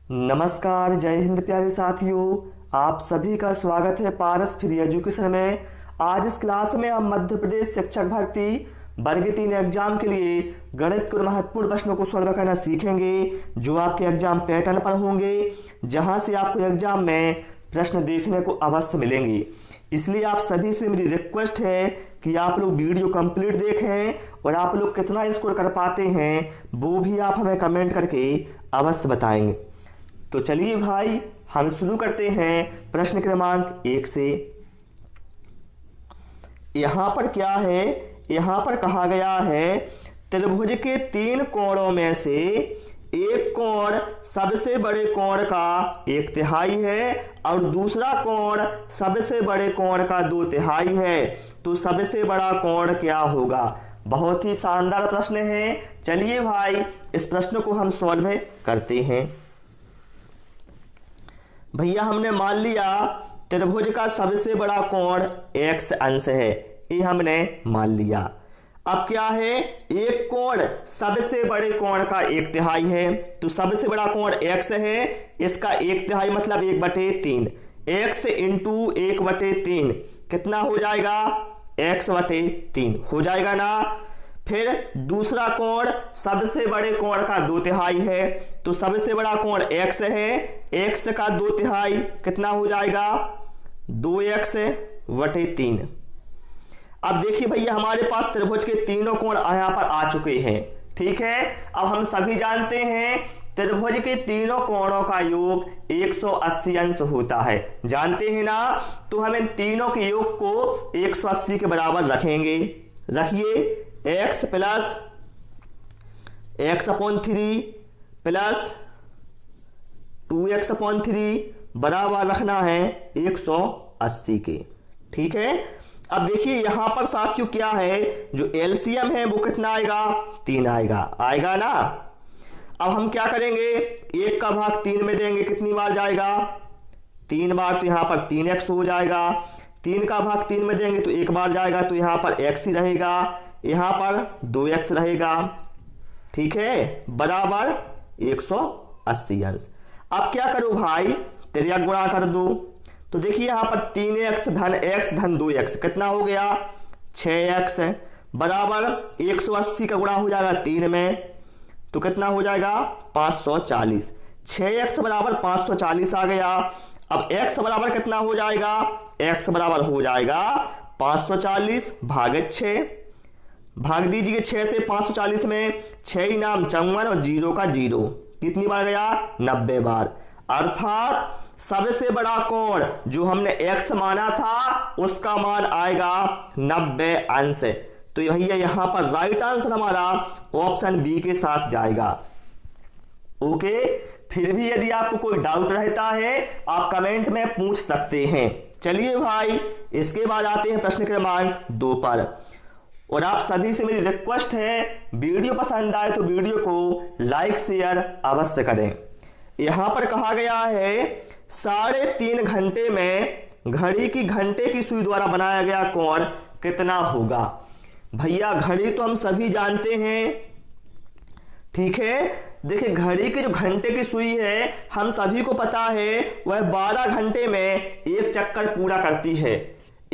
नमस्कार, जय हिंद प्यारे साथियों। आप सभी का स्वागत है पारस फ्री एजुकेशन में। आज इस क्लास में हम मध्य प्रदेश शिक्षक भर्ती वर्ग 3 एग्जाम के लिए गणित के महत्वपूर्ण प्रश्नों को सॉल्व करना सीखेंगे, जो आपके एग्जाम पैटर्न पर होंगे, जहां से आपको एग्जाम में प्रश्न देखने को अवश्य मिलेंगे। इसलिए आप सभी से मेरी रिक्वेस्ट है कि आप लोग वीडियो कंप्लीट देखें और आप लोग कितना स्कोर कर पाते हैं वो भी आप हमें कमेंट करके अवश्य बताएंगे। तो चलिए भाई, हम शुरू करते हैं प्रश्न क्रमांक 1 से। यहाँ पर क्या है, यहाँ पर कहा गया है त्रिभुज के 3 कोणों में से एक कोण सबसे बड़े कोण का 1/3 है और दूसरा कोण सबसे बड़े कोण का 2/3 है। तो सबसे बड़ा कोण क्या होगा? बहुत ही शानदार प्रश्न है। चलिए भाई, इस प्रश्न को हम सॉल्व करते हैं। भैया हमने मान लिया त्रिभुज का सबसे बड़ा कोण x अंश है, ये हमने मान लिया। अब क्या है, एक कोण सबसे बड़े कोण का 1/3 है, तो सबसे बड़ा कोण x है, इसका 1/3 मतलब 1/3। x इंटू 1/3 कितना हो जाएगा? x/3 हो जाएगा ना। फिर दूसरा कोण सबसे बड़े कोण का 2/3 है, तो सबसे बड़ा कोण x है, x का 2/3 कितना हो जाएगा? 2x/3। अब देखिए भैया, हमारे पास त्रिभुज के तीनों कोण यहाँ पर आ चुके हैं। ठीक है, अब हम सभी जानते हैं त्रिभुज के तीनों कोणों का योग 180 अंश होता है, जानते हैं ना। तो हम इन तीनों के योग को 180 के बराबर रखेंगे। रखिए, x plus x/3 plus 2x/3 बराबर रखना है 180 के। ठीक है, अब देखिए यहाँ पर साथियों क्या है, जो एलसीएम है वो कितना आएगा? 3 आएगा ना। अब हम क्या करेंगे, 1 का भाग 3 में देंगे, कितनी बार जाएगा? 3 बार। तो यहाँ पर 3x हो जाएगा। 3 का भाग 3 में देंगे तो 1 बार जाएगा, तो यहाँ पर x ही रहेगा, यहाँ पर 2x रहेगा। ठीक है, बराबर 180 अंश। अब क्या करो भाई, त्रिज्या गुणा कर दो। तो देखिए यहाँ पर 3x धन x धन 2x कितना हो गया? 6x बराबर 180 का गुणा हो जाएगा 3 में, तो कितना हो जाएगा? 540। 6x बराबर 540 आ गया। अब x बराबर कितना हो जाएगा? x बराबर हो जाएगा 540 भागे 6। भाग दीजिए 6 से 540 में, 6 नाम 54 और 0 का 0, कितनी बार गया? 90 बार। अर्थात सबसे बड़ा कोण जो हमने x माना था उसका मान आएगा 90 अंश। तो भैया यहाँ पर राइट आंसर हमारा ऑप्शन बी के साथ जाएगा। ओके, फिर भी यदि आपको कोई डाउट रहता है आप कमेंट में पूछ सकते हैं। चलिए भाई, इसके बाद आते हैं प्रश्न क्रमांक 2 पर। और आप सभी से मेरी रिक्वेस्ट है, वीडियो पसंद आए तो वीडियो को लाइक शेयर अवश्य करें। यहां पर कहा गया है 3.5 घंटे में घड़ी की घंटे की सुई द्वारा बनाया गया कोण कितना होगा? भैया घड़ी तो हम सभी जानते हैं। ठीक है, देखिए घड़ी की जो घंटे की सुई है हम सभी को पता है, वह 12 घंटे में एक चक्कर पूरा करती है।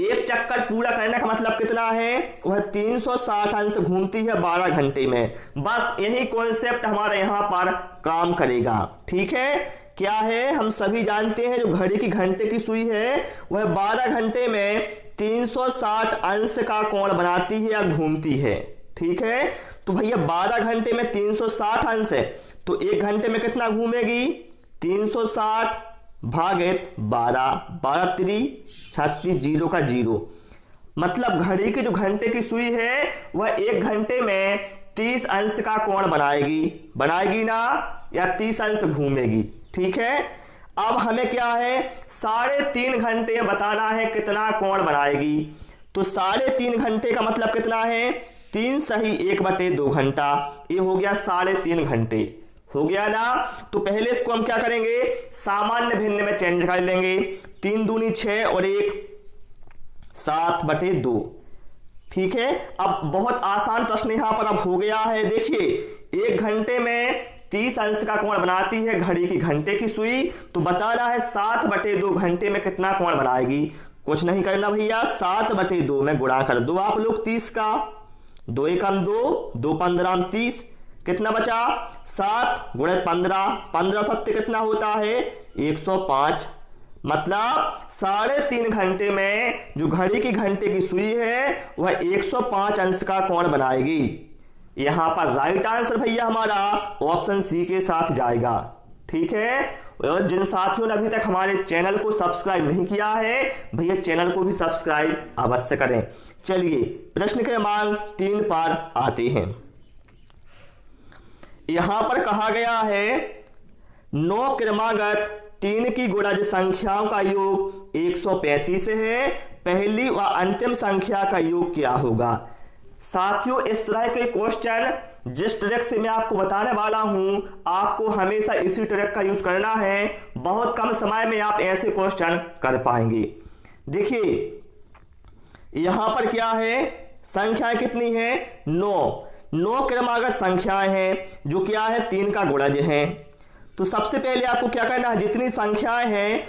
एक चक्कर पूरा करने का मतलब कितना है? वह 360 अंश घूमती है 12 घंटे में। बस यही कॉन्सेप्ट हमारे यहाँ पर काम करेगा। ठीक है, क्या है, हम सभी जानते हैं जो घड़ी की घंटे की सुई है वह 12 घंटे में 360 अंश का कोण बनाती है या घूमती है। ठीक है, तो भैया 12 घंटे में 360 अंश है, तो 1 घंटे में कितना घूमेगी? 360 भागित 12, 12×3 36, 0 का 0। मतलब घड़ी की जो घंटे की सुई है वह 1 घंटे में 30 अंश का कोण बनाएगी ना, या 30 अंश घूमेगी। ठीक है, अब हमें क्या है, 3.5 घंटे बताना है कितना कोण बनाएगी। तो 3.5 घंटे का मतलब कितना है? 3 सही 1/2 घंटा, ये हो गया 3.5 घंटे, हो गया ना। तो पहले इसको हम क्या करेंगे, सामान्य भिन्न में चेंज कर लेंगे। 3 दूनी 6 और 1 7/2। ठीक है, अब बहुत आसान प्रश्न यहां पर अब हो गया है। देखिए 1 घंटे में 30 अंश का कोण बनाती है घड़ी की घंटे की सुई, तो बताना है 7/2 घंटे में कितना कोण बनाएगी। कुछ नहीं करना भैया, 7/2 में गुणा कर दो आप लोग 30 का, 2 एकम 2, 2 15 30, कितना बचा 7 गुणे 15, 15 सत्य कितना होता है 105। मतलब 3.5 घंटे में जो घड़ी की घंटे की सुई है वह 105 अंश का कोण बनाएगी। यहां पर राइट आंसर भैया हमारा ऑप्शन सी के साथ जाएगा। ठीक है, और जिन साथियों ने अभी तक हमारे चैनल को सब्सक्राइब नहीं किया है भैया चैनल को भी सब्सक्राइब अवश्य करें। चलिए प्रश्न क्रमांक 3 पर आते हैं। यहां पर कहा गया है 9 क्रमागत 3 की गुणज संख्याओं का योग 135 है, पहली व अंतिम संख्या का योग क्या होगा। साथियों इस तरह के क्वेश्चन जिस ट्रिक से मैं आपको बताने वाला हूं आपको हमेशा इसी ट्रिक का यूज करना है, बहुत कम समय में आप ऐसे क्वेश्चन कर पाएंगे। देखिए यहां पर क्या है, संख्याएं कितनी है 9 क्रमागत संख्याएं हैं जो क्या है 3 का गुणज है। तो सबसे पहले आपको क्या करना है, जितनी संख्याएं हैं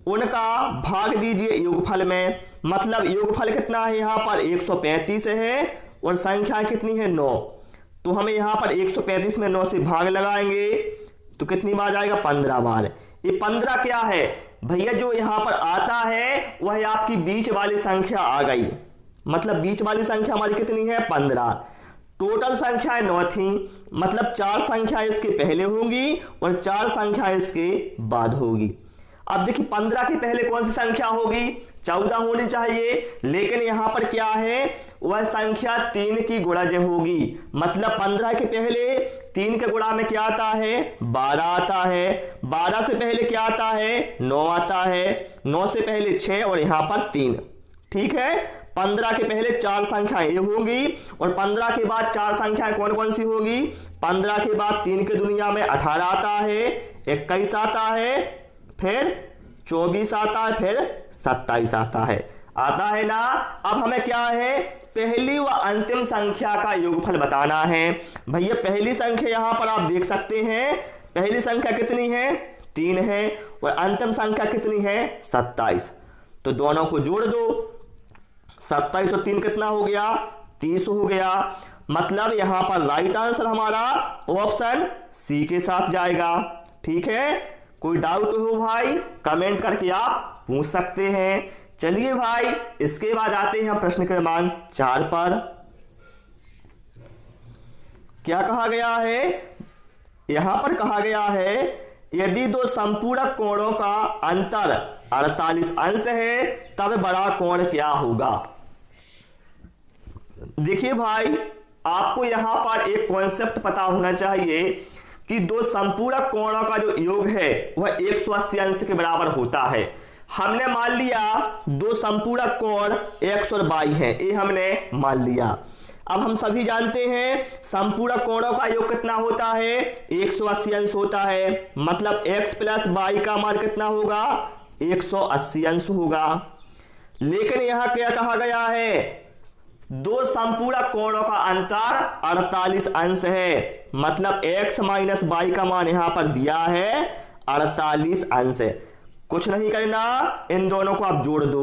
उनका भाग दीजिए योगफल में। मतलब योगफल कितना है यहाँ पर 135 है और संख्याएं कितनी है 9, तो हमें यहाँ पर 135 में 9 से भाग लगाएंगे तो कितनी बार जाएगा 15 बार। ये 15 क्या है भैया, जो यहाँ पर आता है वह आपकी बीच वाली संख्या आ गई। मतलब बीच वाली संख्या हमारी कितनी है 15। टोटल संख्याएं 9 थी, मतलब 4 संख्याएं इसके पहले होंगी और 4 संख्याएं इसके बाद होगी। अब देखिए 15 के पहले कौन सी संख्या होगी 14 होनी चाहिए, लेकिन यहां पर क्या है वह संख्या 3 की गुणज होगी। मतलब 15 के पहले 3 के गुणा में क्या आता है 12 आता है, 12 से पहले क्या आता है 9 आता है, 9 से पहले 6 और यहां पर 3। ठीक है, 15 के पहले 4 संख्याएं ये होंगी और 15 के बाद 4 संख्याएं कौन कौन सी होंगी। 15 के बाद 3 के दुनिया में 18 आता है, 21 आता है, फिर 24 आता है, फिर 27 आता है ना। अब हमें क्या है पहली व अंतिम संख्या का योगफल बताना है। भैया पहली संख्या यहां पर आप देख सकते हैं, पहली संख्या कितनी है 3 है और अंतिम संख्या कितनी है 27। तो दोनों को जोड़ दो, 27 और 3 कितना हो गया 30 हो गया। मतलब यहां पर राइट आंसर हमारा ऑप्शन सी के साथ जाएगा। ठीक है, कोई डाउट हो भाई कमेंट करके आप पूछ सकते हैं। चलिए भाई इसके बाद आते हैं प्रश्न क्रमांक 4 पर। क्या कहा गया है, यहां पर कहा गया है यदि 2 संपूरक कोणों का अंतर 48 अंश है तब बड़ा कोण क्या होगा। देखिए भाई आपको यहां पर एक कॉन्सेप्ट पता होना चाहिए कि 2 संपूरक कोणों का जो योग है वह 180 अंश के बराबर होता है। हमने मान लिया 2 संपूरक कोण x और y है, ये हमने मान लिया। अब हम सभी जानते हैं संपूरक कोणों का योग कितना होता है 180 अंश होता है। मतलब x प्लस y का मान कितना होगा 180 अंश होगा। लेकिन यहां क्या कहा गया है 2 संपूरक कोणों का अंतर 48 अंश है। मतलब x माइनस y का मान यहां पर दिया है 48 अंश। कुछ नहीं करना, इन दोनों को आप जोड़ दो,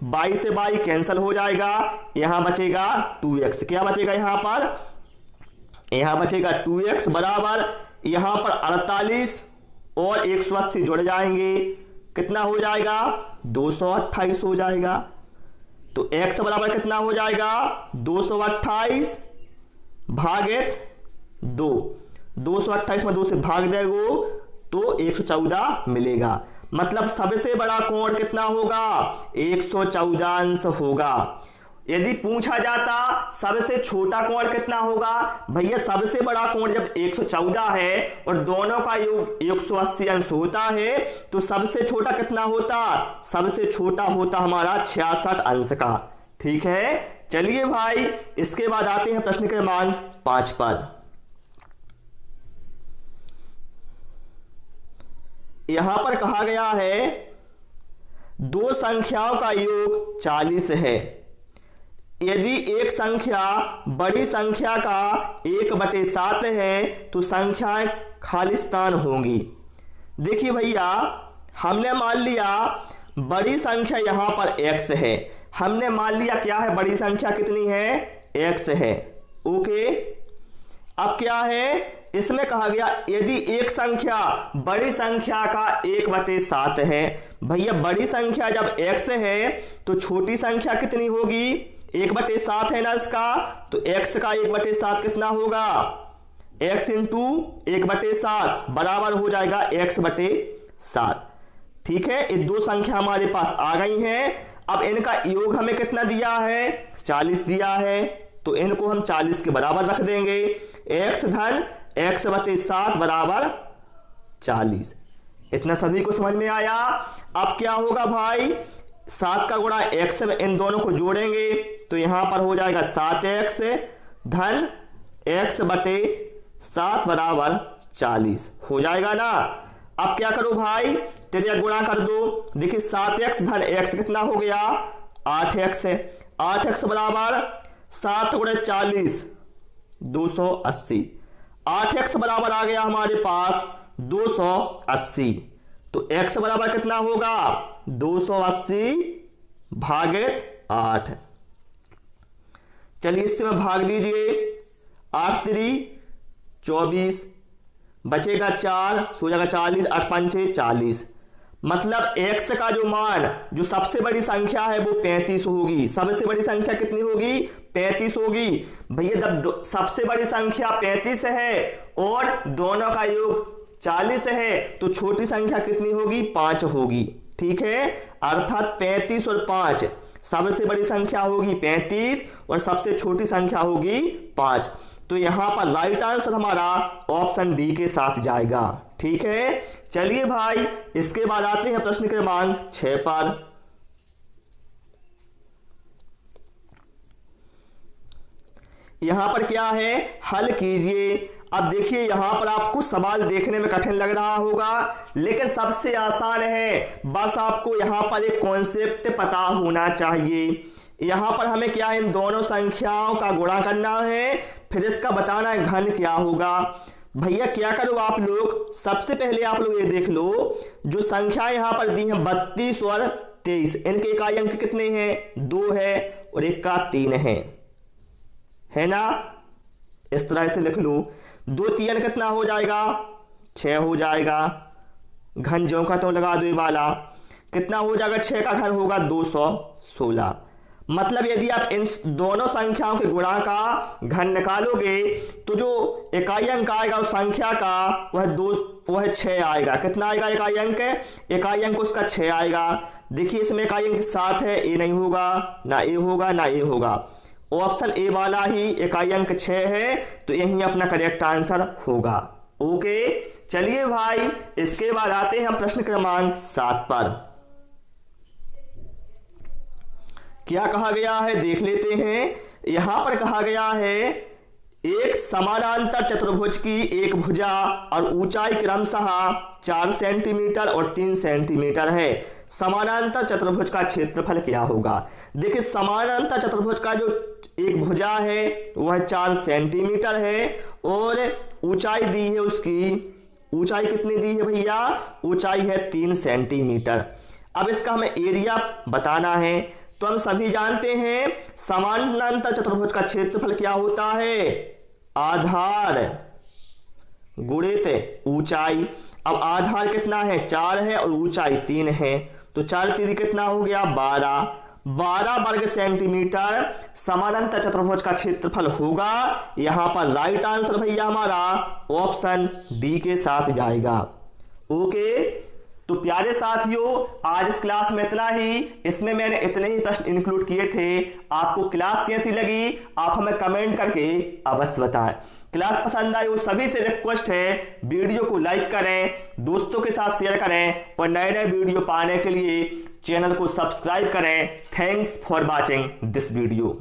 y से y कैंसिल हो जाएगा, यहां बचेगा 2x। क्या बचेगा यहां पर, यहां बचेगा 2x बराबर यहां पर 48 और 180 जुड़ जाएंगे, कितना हो जाएगा 228 हो जाएगा। तो x बराबर कितना हो जाएगा 228 भागित 2, 228 में 2 से भाग देगो तो 114 मिलेगा। मतलब सबसे बड़ा कोण कितना होगा 114 अंश होगा। यदि पूछा जाता सबसे छोटा कोण कितना होगा, भैया सबसे बड़ा कोण जब 114 है और दोनों का योग 180 अंश होता है तो सबसे छोटा कितना होता, सबसे छोटा होता हमारा 66 अंश का। ठीक है, चलिए भाई इसके बाद आते हैं प्रश्न क्रमांक 5 पर। यहां पर कहा गया है 2 संख्याओं का योग 40 है। यदि एक संख्या बड़ी संख्या का 1/7 है तो संख्याएं खालिस्तान होंगी। देखिए भैया, हमने मान लिया बड़ी संख्या यहां पर x है, हमने मान लिया क्या है, बड़ी संख्या कितनी है, x है। ओके, अब क्या है, इसमें कहा गया यदि एक संख्या बड़ी संख्या का 1/7 है। भैया बड़ी संख्या जब x है तो छोटी संख्या कितनी होगी, 1/7 है ना इसका, तो x का 1/7 कितना होगा, x इंटू 1/7 बराबर हो जाएगा x/7। ठीक है, ये दो संख्या हमारे पास आ गई हैं। अब इनका योग हमें कितना दिया है, 40 दिया है, तो इनको हम 40 के बराबर रख देंगे। x धन x/7 बराबर 40। इतना सभी को समझ में आया। अब क्या होगा भाई, 7 का गुणा x में इन दोनों को जोड़ेंगे तो यहां पर हो जाएगा 7x धन x/7 बराबर 40 हो जाएगा ना। अब क्या करो भाई, तेरे गुणा कर दो। देखिए 7x धन x कितना हो गया, 8x है। 8x बराबर 7 गुणे 40 280। 8x बराबर आ गया हमारे पास 280। तो x बराबर कितना होगा, 280 भागित 8। चलिए इससे में भाग दीजिए, 8 3 24, बचेगा 4, सो जाएगा 40, 8 5 40। मतलब x का जो मान, जो सबसे बड़ी संख्या है वो 35 होगी। सबसे बड़ी संख्या कितनी होगी, 35 होगी। भैया जब सबसे बड़ी संख्या 35 है और दोनों का योग 40 है तो छोटी संख्या कितनी होगी, 5 होगी। ठीक है, अर्थात 35 और 5, सबसे बड़ी संख्या होगी 35 और सबसे छोटी संख्या होगी 5। तो यहां पर राइट आंसर हमारा ऑप्शन डी के साथ जाएगा। ठीक है, चलिए भाई इसके बाद आते हैं प्रश्न क्रमांक 6 पर। यहां पर क्या है, हल कीजिए। अब देखिए यहां पर आपको सवाल देखने में कठिन लग रहा होगा, लेकिन सबसे आसान है। बस आपको यहां पर एक कॉन्सेप्ट पता होना चाहिए। यहां पर हमें क्या है, इन दोनों संख्याओं का गुणा करना है, फिर इसका बताना है घन क्या होगा। भैया क्या करो आप लोग, सबसे पहले आप लोग ये देख लो, जो संख्या यहां पर दी है 32 और 23, इनके इकाई अंक कितने हैं, 2 है और एक का 3 है ना। इस तरह से लिख लो, 2 3 कितना हो जाएगा, 6 हो जाएगा। घन ज्यों का तो लगा दो ये वाला, कितना हो जाएगा, 6 का घन होगा 216। मतलब यदि आप इन दोनों संख्याओं के गुणा का घन निकालोगे तो जो इकाई अंक आएगा उस संख्या का वह 6 आएगा। कितना आएगा इकाई अंक, इकाई अंक उसका 6 आएगा। देखिए इसमें इकाई अंक 7 है, ए नहीं होगा, ना ए होगा ना ए होगा। ऑप्शन ए वाला ही इकाई अंक 6 है, तो यही अपना करेक्ट आंसर होगा। ओके, चलिए भाई इसके बाद आते हैं हम प्रश्न क्रमांक 7 पर। क्या कहा गया है देख लेते हैं। यहां पर कहा गया है एक समानांतर चतुर्भुज की एक भुजा और ऊंचाई क्रमशः 4 सेंटीमीटर और 3 सेंटीमीटर है। समानांतर चतुर्भुज का क्षेत्रफल क्या होगा। देखिए समानांतर चतुर्भुज का जो एक भुजा है वह 4 सेंटीमीटर है और ऊंचाई दी है, उसकी ऊंचाई कितनी दी है भैया, ऊंचाई है 3 सेंटीमीटर। अब इसका हमें एरिया बताना है। तो हम सभी जानते हैं समानांतर चतुर्भुज का क्षेत्रफल क्या होता है, आधार गुणित ऊंचाई। अब आधार कितना है, 4 है और ऊंचाई 3 है, तो 4 3 कितना हो गया, 12 वर्ग सेंटीमीटर समानांतर चतुर्भुज का क्षेत्रफल होगा। यहां पर राइट आंसर भैया हमारा ऑप्शन डी के साथ जाएगा। ओके, तो प्यारे साथियों आज इस क्लास में इतना ही। इसमें मैंने इतने ही प्रश्न इंक्लूड किए थे। आपको क्लास कैसी लगी आप हमें कमेंट करके अवश्य बताएं। क्लास पसंद आई वो सभी से रिक्वेस्ट है वीडियो को लाइक करें, दोस्तों के साथ शेयर करें और नए नए वीडियो पाने के लिए चैनल को सब्सक्राइब करें। Thanks for watching this video.